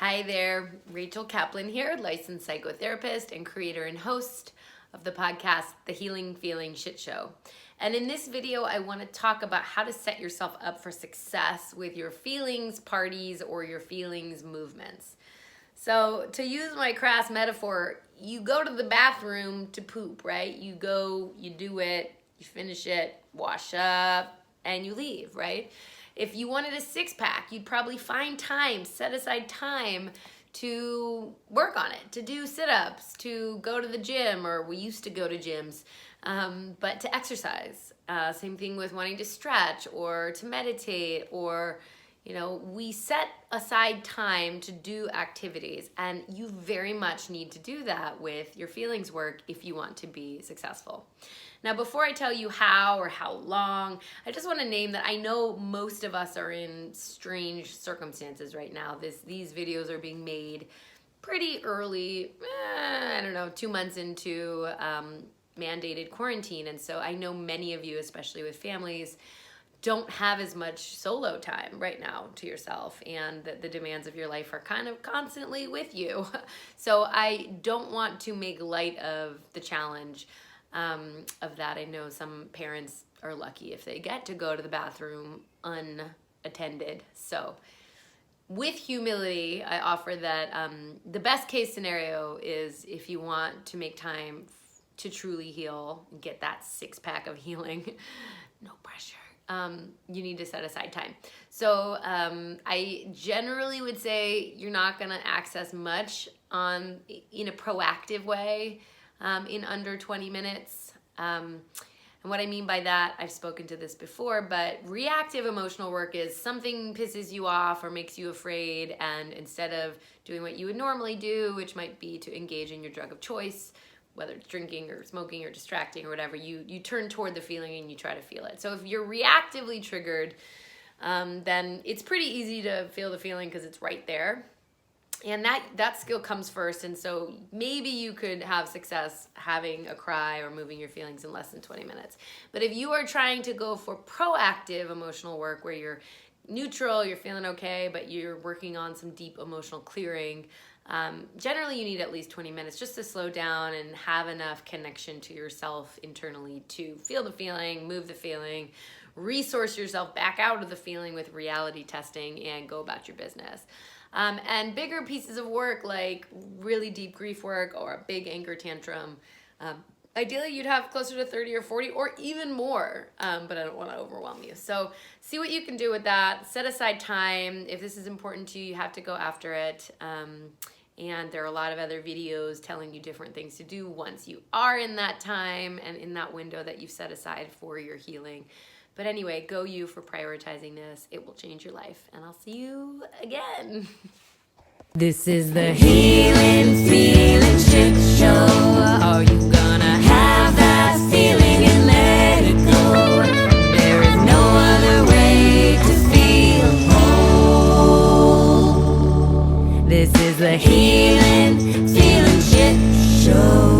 Hi there, Rachel Kaplan here, licensed psychotherapist and creator and host of the podcast, The Healing Feeling Shit Show. And in this video, I want to talk about how to set yourself up for success with your feelings parties or your feelings movements. So to use my crass metaphor, you go to the bathroom to poop, right? You go, you do it, you finish it, wash up, and you leave, right? If you wanted a six-pack, you'd probably find time, set aside time to work on it, to do sit-ups, to go to the gym, or we used to go to gyms, but to exercise. Same thing with wanting to stretch or to meditate, or we set aside time to do activities, and you very much need to do that with your feelings work if you want to be successful. Now, before I tell you how or how long, I just want to name that I know most of us are in strange circumstances right now. These videos are being made pretty early, 2 months into mandated quarantine, and so I know many of you, especially with families, don't have as much solo time right now to yourself, and the demands of your life are kind of constantly with you. So I don't want to make light of the challenge of that. I know some parents are lucky if they get to go to the bathroom unattended. So with humility, I offer that the best case scenario is if you want to make time to truly heal and get that six-pack of healing, no pressure. You need to set aside time. So I generally would say you're not going to access much in a proactive way in under 20 minutes. And what I mean by that, I've spoken to this before, but reactive emotional work is something pisses you off or makes you afraid, and instead of doing what you would normally do, which might be to engage in your drug of choice, whether it's drinking or smoking or distracting or whatever, you turn toward the feeling and you try to feel it. So if you're reactively triggered, then it's pretty easy to feel the feeling because it's right there. And that skill comes first, and so maybe you could have success having a cry or moving your feelings in less than 20 minutes. But if you are trying to go for proactive emotional work where you're neutral, you're feeling okay, but you're working on some deep emotional clearing, generally you need at least 20 minutes just to slow down and have enough connection to yourself internally to feel the feeling, move the feeling, resource yourself back out of the feeling with reality testing, and go about your business. And bigger pieces of work like really deep grief work or a big anger tantrum, ideally you'd have closer to 30 or 40 or even more, but I don't want to overwhelm you. So see what you can do with that. Set aside time. If this is important to you, you have to go after it. And there are a lot of other videos telling you different things to do once you are in that time and in that window that you've set aside for your healing. But anyway, go you for prioritizing this. It will change your life. And I'll see you again. This is the Healing Feeling Shit Show. Are you gonna have that feeling and let it go? There is no other way to feel whole. This is the Healing Feeling Shit Show.